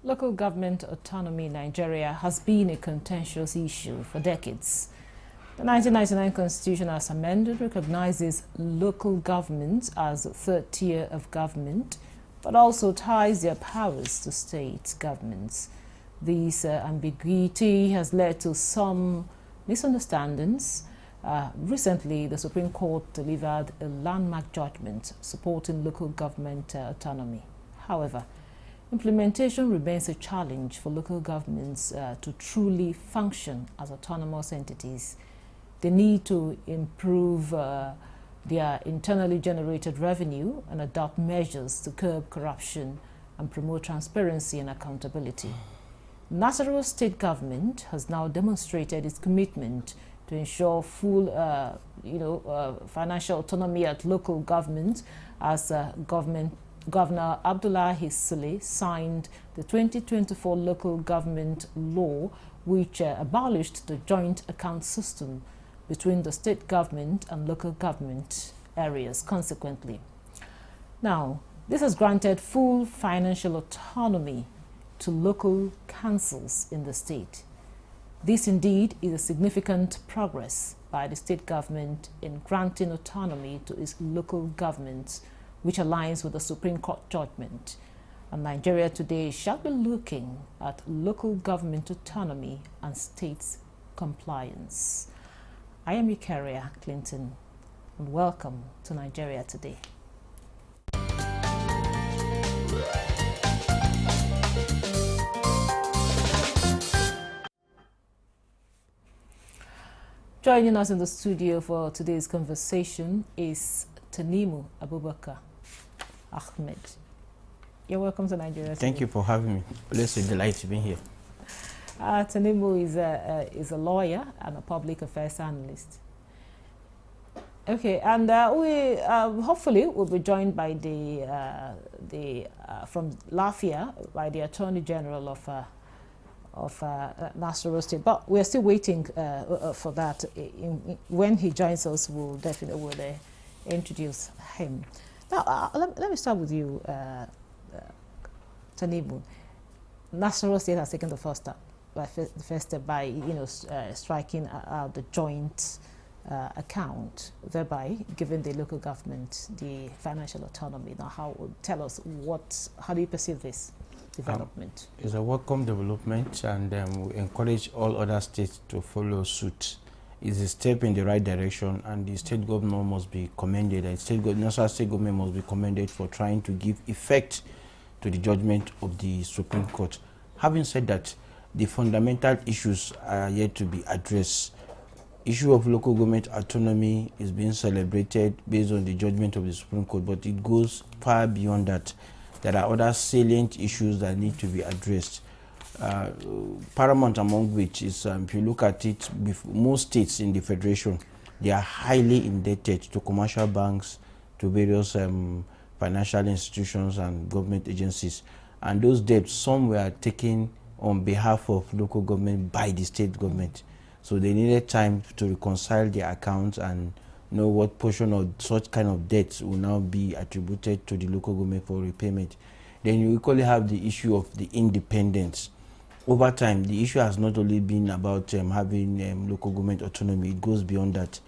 Local government autonomy in Nigeria has been a contentious issue for decades. The 1999 Constitution, as amended, recognizes local governments as a third tier of government, but also ties their powers to state governments. This ambiguity has led to some misunderstandings. Recently, the Supreme Court delivered a landmark judgment supporting local government autonomy. However, implementation remains a challenge for local governments to truly function as autonomous entities. They need to improve their internally generated revenue and adopt measures to curb corruption and promote transparency and accountability. Nasarawa state government has now demonstrated its commitment to ensure full financial autonomy at local government as Governor Abdullahi Sule signed the 2024 local government law, which abolished the joint account system between the state government and local government areas consequently. Now, this has granted full financial autonomy to local councils in the state. This indeed is a significant progress by the state government in granting autonomy to its local governments, which aligns with the Supreme Court judgment. And Nigeria today shall be looking at local government autonomy and states compliance. I am Eucharia Clinton, and welcome to Nigeria Today. Joining us in the studio for today's conversation is Tanimu Abubakar Ahmed. You're welcome to Nigeria Today. Thank you for having me. It's a delight to be here. Tanimu is a lawyer and a public affairs analyst. Okay, and we hopefully will be joined by from Lafia by the Attorney General of Nasarawa State, but we're still waiting for that. When he joins us, we'll definitely introduce him. Now, let me start with you, Tanimu. Nasarawa State has taken the first step by striking out the joint account, thereby giving the local government the financial autonomy. Now, tell us how do you perceive this development? It's a welcome development, and we encourage all other states to follow suit. It's a step in the right direction, and the state government must be commended. The National State government must be commended for trying to give effect to the judgment of the Supreme Court. Having said that, the fundamental issues are yet to be addressed. Issue of local government autonomy is being celebrated based on the judgment of the Supreme Court, but it goes far beyond that. There are other salient issues that need to be addressed. Paramount among which is, if you look at it, most states in the Federation, they are highly indebted to commercial banks, to various financial institutions and government agencies. And those debts, some were taken on behalf of local government by the state government. So they needed time to reconcile their accounts and know what portion of such kind of debts will now be attributed to the local government for repayment. Then you equally have the issue of the independence. Over time, the issue has not only been about having local government autonomy, it goes beyond that.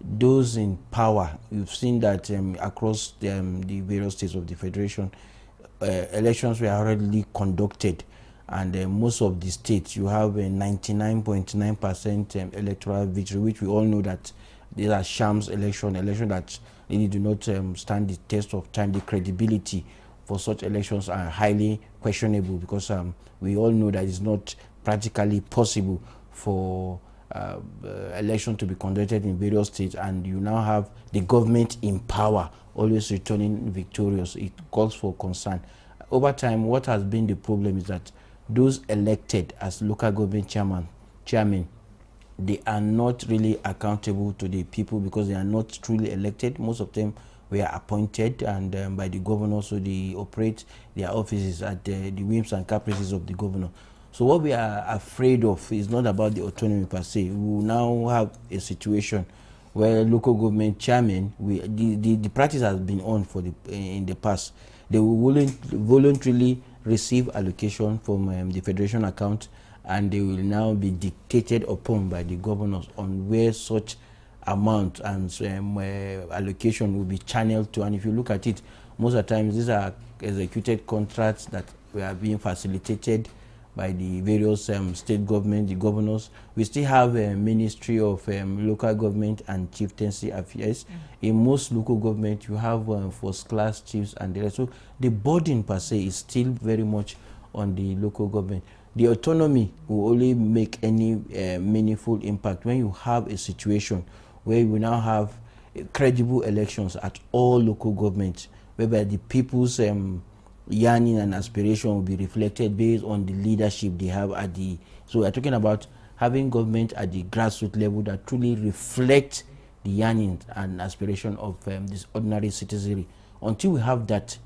Those in power, we've seen that across the various states of the Federation, elections were already conducted, and most of the states, you have a 99.9% electoral victory, which we all know that these are shams election that really do not stand the test of time. The credibility for such elections are highly questionable, because we all know that it's not practically possible for election to be conducted in various states, and you now have the government in power always returning victorious. It calls for concern. Over time, what has been the problem is that those elected as local government chairman, they are not really accountable to the people, because they are not truly elected. Most of them were appointed and by the governor, so they operate their offices at the whims and caprices of the governor. So what we are afraid of is not about the autonomy per se. We will now have a situation where local government chairmen, the practice has been on in the past. They will voluntarily receive allocation from the federation account, and they will now be dictated upon by the governors on where such amount and allocation will be channeled to. And if you look at it, most of the times these are executed contracts that were being facilitated by the various state government, the governors. We still have a Ministry of Local Government and Chieftaincy Affairs. In most local government, you have first-class chiefs and the rest. So the burden per se is still very much on the local government. The autonomy will only make any meaningful impact when you have a situation where you now have credible elections at all local governments, whereby the people's yearning and aspiration will be reflected based on the leadership they have at the. So we're talking about having government at the grassroots level that truly reflect the yearning and aspiration of this ordinary citizenry. Until we have that,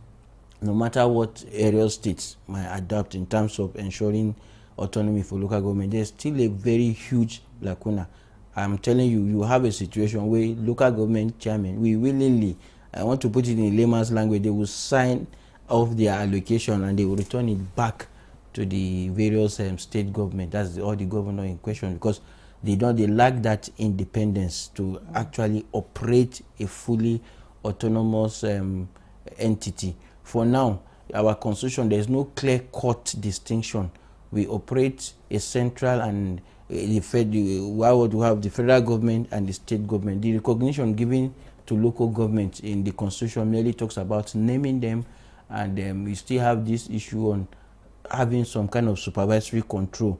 no matter what area states might adopt in terms of ensuring autonomy for local government, there's still a very huge lacuna. I'm telling you, you have a situation where local government chairmen, we willingly, I want to put it in layman's language, they will sign off their allocation and they will return it back to the various state government. That's all the governor in question, because they lack that independence to actually operate a fully autonomous entity. For now, our constitution, there's no clear-cut distinction. We operate a central and we have the federal government and the state government. The recognition given to local government in the constitution merely talks about naming them, and we still have this issue on having some kind of supervisory control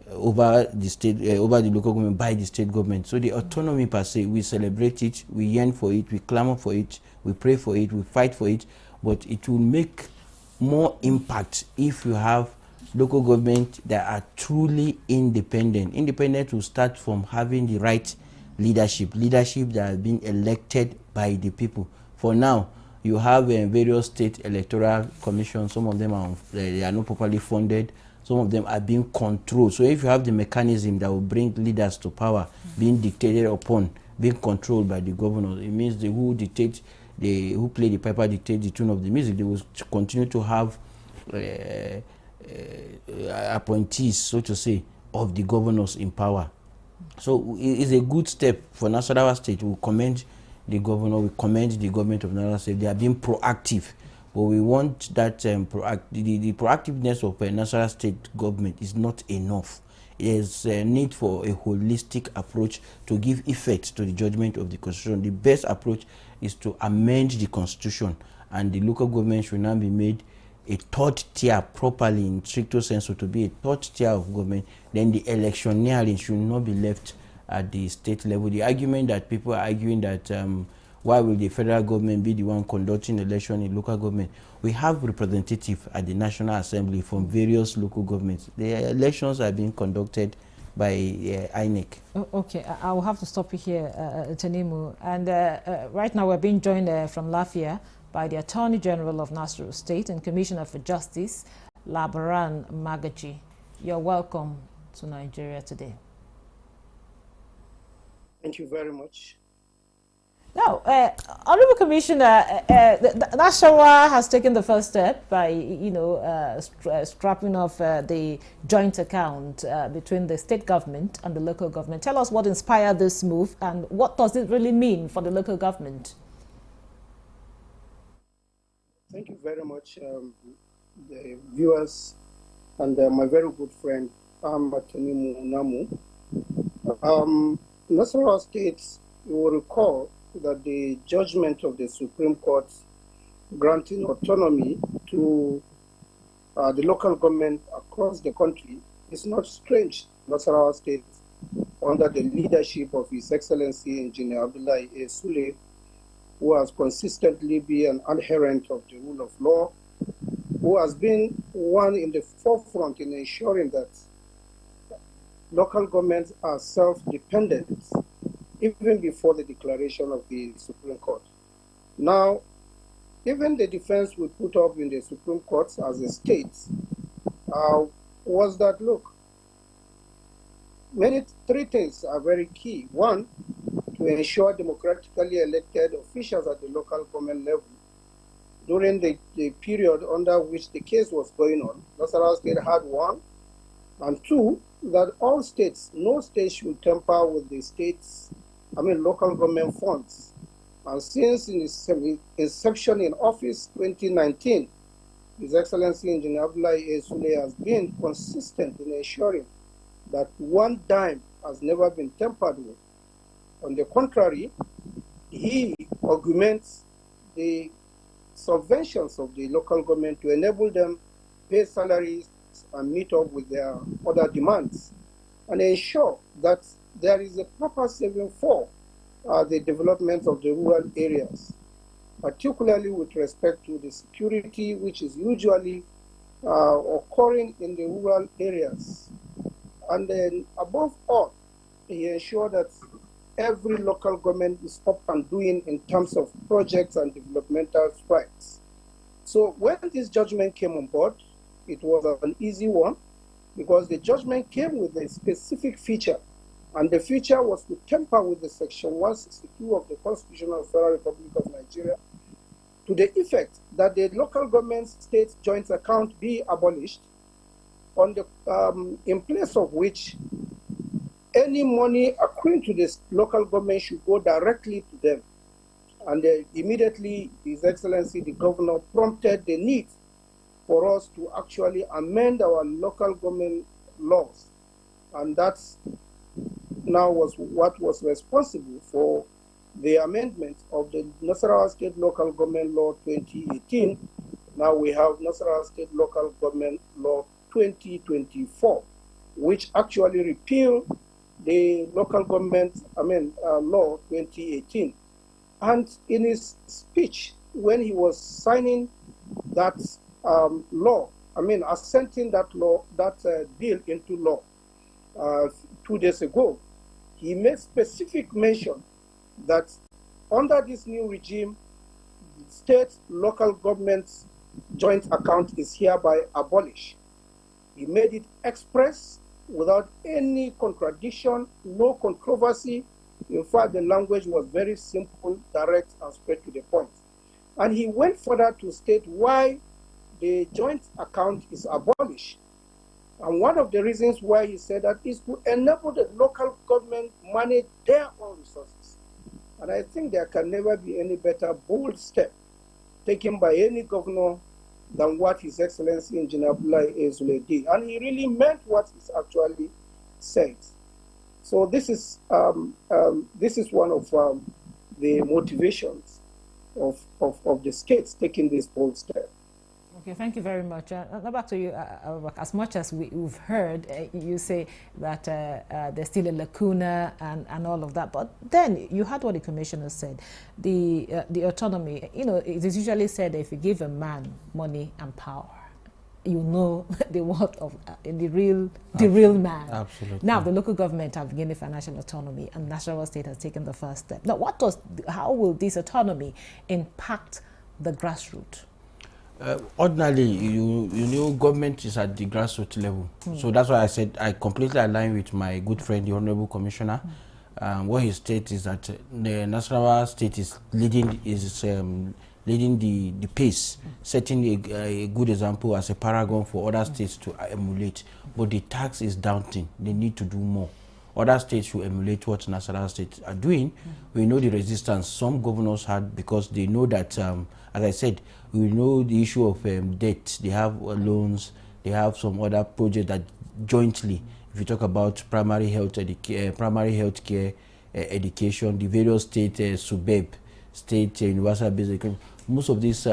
over the state, over the local government by the state government. So the autonomy per se, we celebrate it, we yearn for it, we clamor for it, we pray for it, we fight for it, but it will make more impact if you have local government that are truly independent. Independent will start from having the right leadership that has been elected by the people. For now, you have various state electoral commissions. Some of them they are not properly funded. Some of them are being controlled. So if you have the mechanism that will bring leaders to power, being dictated upon, being controlled by the governors, it means the who play the piper dictate the tune of the music. They will continue to have appointees, so to say, of the governors in power. So it's a good step for Nasarawa State. We commend the governor, we commend the government of Nasarawa State. They are being proactive, but we want that the proactiveness of Nasarawa State government is not enough. There's a need for a holistic approach to give effect to the judgment of the constitution. The best approach is to amend the constitution, and the local government should now be made a third tier properly in stricto sensu, to be a third tier of government. Then the electioneering should not be left at the state level. The argument that people are arguing that why will the federal government be the one conducting election in local government? We have representatives at the National Assembly from various local governments. The elections are being conducted by INEC. Okay, I will have to stop you here, Tanimu. And right now we're being joined from Lafia by the Attorney General of Nasarawa State and Commissioner for Justice, Labaran Magaji. You're welcome to Nigeria today. Thank you very much. Now, Honorable Commissioner, Nasarawa has taken the first step by, scrapping off the joint account between the state government and the local government. Tell us what inspired this move and what does it really mean for the local government? Thank you very much, the viewers and my very good friend, Nta News24. Nasarawa State, you will recall that the judgment of the Supreme Court granting autonomy to the local government across the country is not strange. Nasarawa State, under the leadership of His Excellency Engineer Abdullahi A. Sule, who has consistently been an adherent of the rule of law, who has been one in the forefront in ensuring that local governments are self-dependent, even before the declaration of the Supreme Court. Now, even the defense we put up in the Supreme Court as a state was that, look, three things are very key. One, to ensure democratically elected officials at the local government level during the period under which the case was going on. Nasarawa State had one, and two, that all states, no state should tamper with the local government funds. And since in his inception in office 2019, His Excellency Engineer Abdullahi Sule has been consistent in ensuring that one dime has never been tampered with. On the contrary, he augments the subventions of the local government to enable them pay salaries and meet up with their other demands, and ensure that there is a proper saving for the development of the rural areas, particularly with respect to the security which is usually occurring in the rural areas. And then above all, he ensured that every local government is up and doing in terms of projects and developmental strides. So when this judgment came on board, it was an easy one, because the judgment came with a specific feature, and the feature was to tamper with the Section 162 of the Constitution of the Federal Republic of Nigeria, to the effect that the local government state joint account be abolished, on the in place of which any money accruing to this local government should go directly to them. And immediately, His Excellency the Governor prompted the need for us to actually amend our local government laws. And that now was what was responsible for the amendment of the Nasarawa State Local Government Law 2018. Now we have Nasarawa State Local Government Law 2024, which actually repealed the local government law 2018. And in his speech, when he was signing that law, assenting that law, that bill into law 2 days ago, he made specific mention that under this new regime, state local government's joint account is hereby abolished. He made it express without any contradiction, no controversy. In fact, the language was very simple, direct, and straight to the point. And he went further to state why the joint account is abolished. And one of the reasons why he said that is to enable the local government manage their own resources. And I think there can never be any better bold step taken by any governor than what His Excellency Engineer Abdullahi Sule did. And he really meant what he's actually said. So this is one of the motivations of the states taking this bold step. Okay, thank you very much. Now back to you, as much as we've heard, you say that there's still a lacuna and all of that, but then you heard what the commissioner said, the autonomy. You know, it is usually said that if you give a man money and power, you know the worth of the real man. Absolutely. Now the local government have gained financial autonomy, and Nasarawa State has taken the first step. Now, how will this autonomy impact the grassroots? Ordinarily, you know, government is at the grassroots level. So that's why I said I completely align with my good friend, the Honorable Commissioner. What he states is that the Nasarawa State is leading the pace, setting a good example as a paragon for other states to emulate. But the tax is daunting. They need to do more. Other states should emulate what Nasarawa States are doing. We know the resistance some governors had, because they know that, as I said, we know the issue of debt. They have loans. They have some other projects that jointly, if you talk about primary health care education, the various state SUBEB, state universal basic, most of these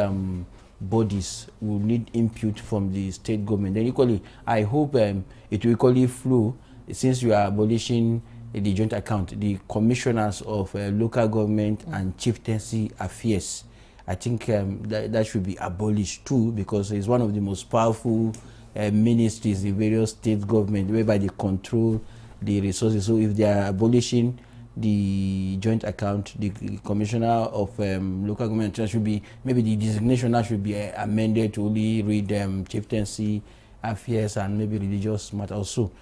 bodies will need input from the state government. Then equally, I hope it will equally flow. Since you are abolishing the joint account, the commissioners of local government and chieftaincy affairs, I think that should be abolished too, because it's one of the most powerful ministries in various state government, whereby they control the resources. So if they are abolishing the joint account, the commissioner of local government should be, maybe the designation now should be amended to only read chieftaincy affairs and maybe religious matters also.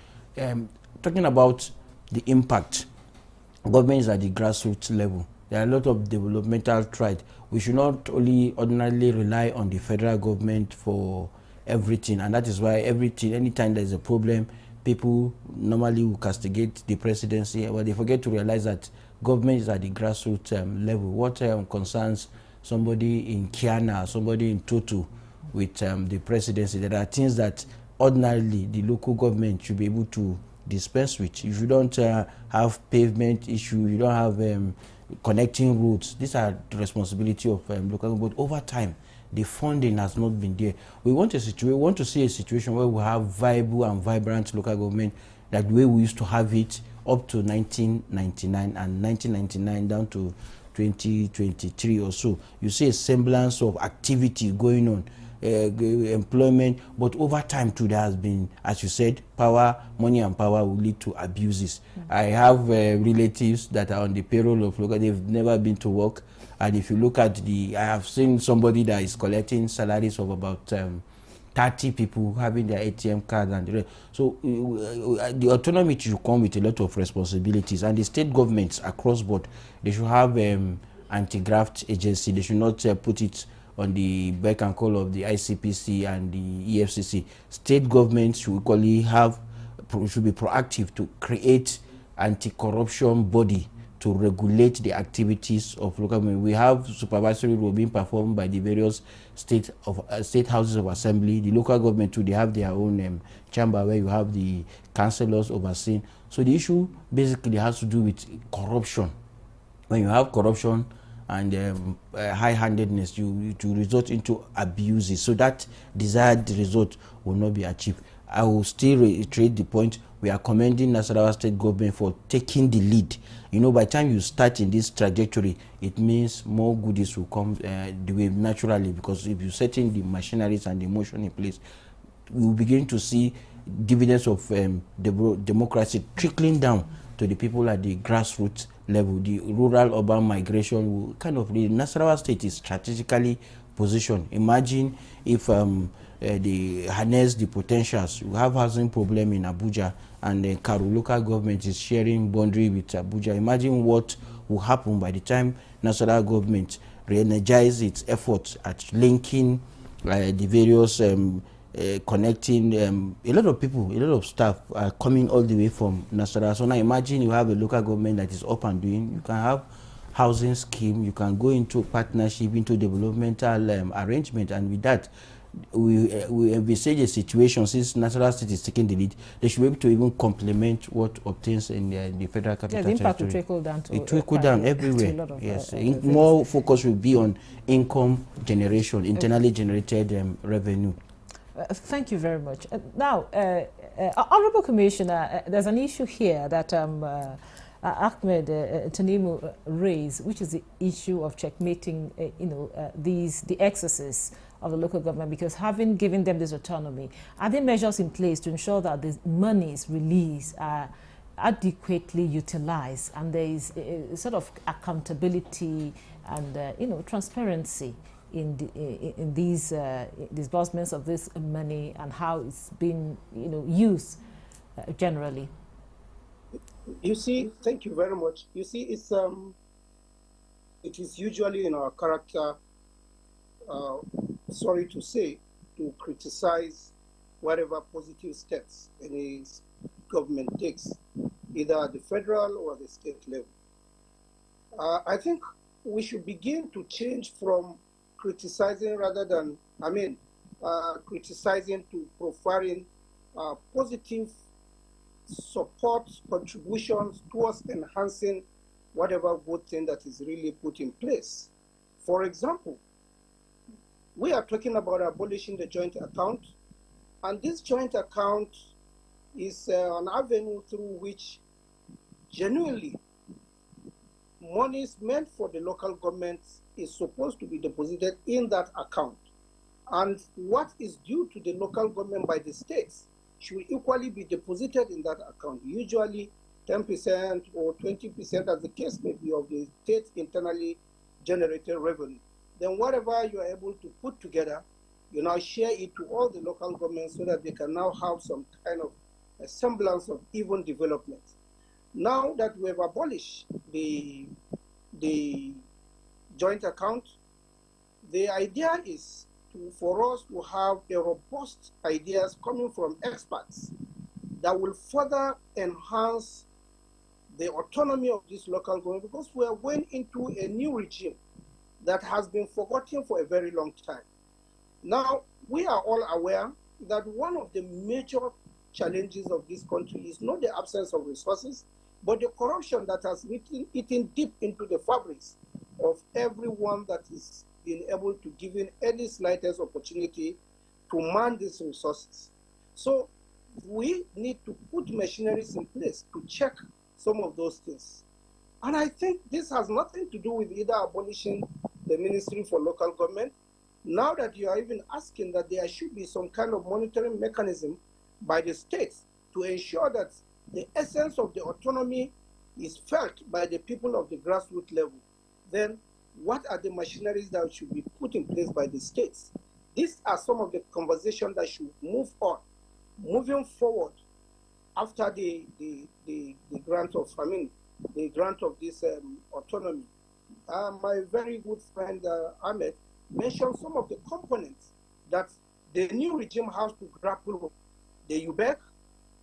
Talking about the impact, government is at the grassroots level. There are a lot of developmental threats. We should not only ordinarily rely on the federal government for everything, and that is why anytime there is a problem, people normally will castigate the presidency, but they forget to realize that government is at the grassroots level. What concerns somebody in Kiana, somebody in Toto with the presidency, there are things that ordinarily the local government should be able to dispense with. If you don't have pavement issue, you don't have connecting roads, these are the responsibility of local government. But over time, the funding has not been there. We want to see a situation where we have viable and vibrant local government, like the way we used to have it up to 1999, and 1999 down to 2023 or so. You see a semblance of activity going on, employment, but over time too there has been, as you said, money and power will lead to abuses. I have relatives that are on the payroll of local, they've never been to work, and if you look at I have seen somebody that is collecting salaries of about 30 people having their ATM cards and the rest. So the autonomy should come with a lot of responsibilities, and the state governments across board, they should have anti-graft agency. They should not put it on the beck and call of the ICPC and the EFCC. State governments should equally should be proactive to create anti-corruption body to regulate the activities of local government. We have supervisory role being performed by the various state houses of assembly. The local government too, they have their own chamber where you have the councillors overseeing. So the issue basically has to do with corruption. When you have corruption and high-handedness, you result into abuses. So that desired result will not be achieved. I will still reiterate the point. We are commending Nasarawa State government for taking the lead. You know, by the time you start in this trajectory, it means more goodies will come the way naturally, because if you set in the machineries and the motion in place, we will begin to see dividends of democracy trickling down to the people at the grassroots level. The rural-urban migration will the Nasarawa State is strategically positioned. Imagine if they harness the potentials. We have housing problem in Abuja, and the Karu local government is sharing boundary with Abuja. Imagine what will happen by the time Nasarawa government re-energize its efforts at linking the various connecting. A lot of people, a lot of staff are coming all the way from Nasarawa. So now imagine you have a local government that is up and doing. You can have housing scheme, you can go into partnership, into developmental arrangement, and with that we envisage a situation, since National State is taking the lead, they should be able to even complement what obtains in the federal capital the impact territory. will trickle down to it trickle down everywhere. Of, yes, more focus will be on income generation, internally generated revenue. Thank you very much. Now, Honorable Commissioner, there's an issue here that Ahmed Tanimu raised, which is the issue of checkmating, the excesses of the local government, because having given them this autonomy, are there measures in place to ensure that the monies released are adequately utilized, and there is a sort of accountability and transparency in these disbursements of this money and how it's been used generally? You see, thank you very much. You see, it is usually in our character, sorry to say, to criticize whatever positive steps any government takes, either at the federal or the state level. I think we should begin to change from criticizing rather than, criticizing to profiling positive support contributions towards enhancing whatever good thing that is really put in place. For example, we are talking about abolishing the joint account, and this joint account is an avenue through which genuinely monies meant for the local governments is supposed to be deposited in that account. And what is due to the local government by the states should equally be deposited in that account, usually 10% or 20%, as the case may be, of the state internally generated revenue. Then whatever you are able to put together, you now share it to all the local governments so that they can now have some kind of a semblance of even development. Now that we have abolished the the joint account. The idea is for us to have a robust ideas coming from experts that will further enhance the autonomy of this local government, because we are going into a new regime that has been forgotten for a very long time. Now, we are all aware that one of the major challenges of this country is not the absence of resources, but the corruption that has eaten deep into the fabrics of everyone that is being able to give in any slightest opportunity to man these resources. So we need to put machineries in place to check some of those things. And I think this has nothing to do with either abolishing the Ministry for Local Government. Now that you are even asking that there should be some kind of monitoring mechanism by the states to ensure that the essence of the autonomy is felt by the people of the grassroots level, then what are the machineries that should be put in place by the states? These are some of the conversations that should move on, moving forward after the grant of, the grant of this autonomy. My very good friend Ahmed mentioned some of the components that the new regime has to grapple with: the UBEC,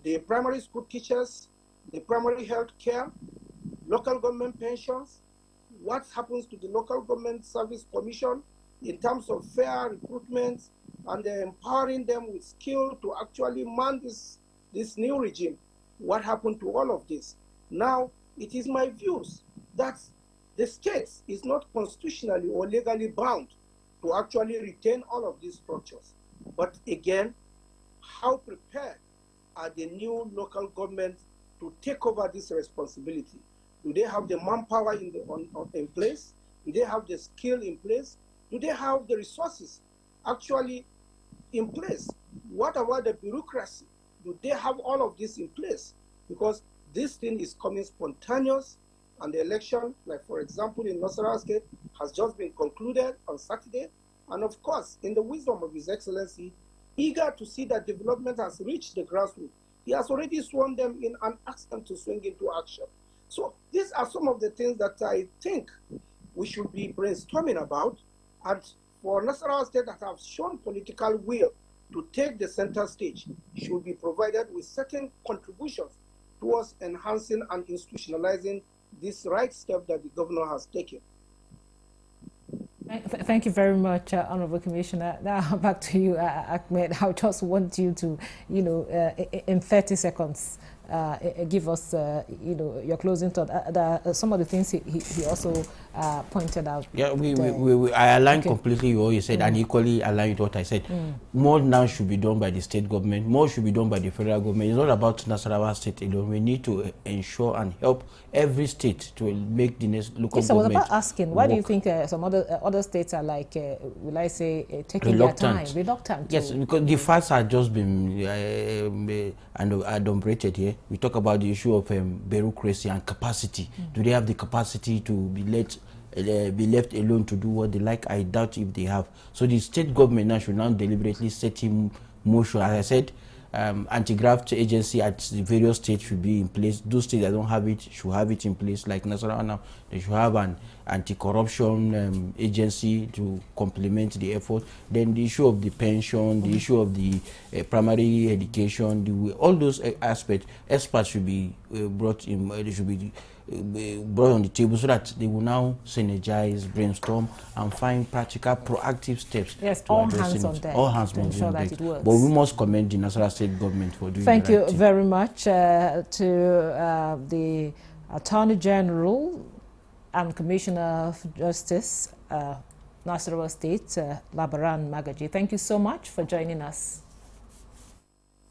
the primary school teachers, the primary health care, local government pensions, what happens to the local government service commission in terms of fair recruitment and empowering them with skill to actually man this new regime. What happened to all of this? Now, it is my views that the state is not constitutionally or legally bound to actually retain all of these structures. But again, how prepared are the new local governments to take over this responsibility? Do they have the manpower in place? Do they have the skill in place? Do they have the resources actually in place? What about the bureaucracy? Do they have all of this in place? Because this thing is coming spontaneous, and the election, like for example in Nasarawa State, has just been concluded on Saturday. And of course, in the wisdom of His Excellency, eager to see that development has reached the grassroots, he has already sworn them in and asked them to swing into action. So these are some of the things that I think we should be brainstorming about. And for Nasarawa State that have shown political will to take the center stage, should be provided with certain contributions towards enhancing and institutionalizing this right step that the governor has taken. Thank you very much, Honorable Commissioner. Now back to you, Ahmed. I just want you to, in 30 seconds, give us, your closing thought. Some of the things he also pointed out. Yeah, I align completely with what you said, and equally align with what I said. More now should be done by the state government. More should be done by the federal government. It's not about Nasarawa State alone. We need to ensure and help every state to make the next local government. I was about asking, why do you think some other states are like, will I say, taking reluctant. Their time, reluctant? Yes, because the facts are just been adumbrated here. We talk about the issue of bureaucracy and capacity. Do they have the capacity to be left alone to do what they like? I doubt if they have. So the state government now should now deliberately set in motion. As I said, anti-graft agency at the various states should be in place. Those states that don't have it should have it in place. Like Nasarawa now, they should have an anti-corruption agency to complement the effort. Then the issue of the pension, the issue of the primary education, all those aspects, experts should be brought in. They should be brought on the table so that they will now synergize, brainstorm, and find practical, proactive steps. Yes, to all hands on deck. All hands to ensure that it works. But we must commend the Nasarawa State government for doing Thank the right you thing. very much to the Attorney General and Commissioner of Justice, Nasarawa State, Labaran Magaji. Thank you so much for joining us.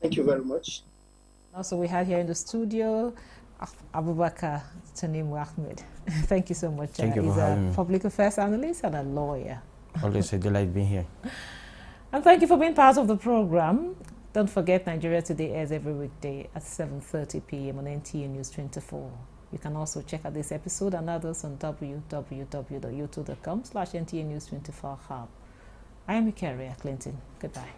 Thank you very much. Also, we had here in the studio Abubakar Tanimu Ahmed. Thank you so much. Thank you for He's having a me. public affairs analyst and a lawyer. Always a delight being here. And thank you for being part of the program. Don't forget, Nigeria Today airs every weekday at 7:30 p.m. on NTA News24. You can also check out this episode and others on www.youtube.com/NTA News24 Hub. I am Ikaria Clinton. Goodbye.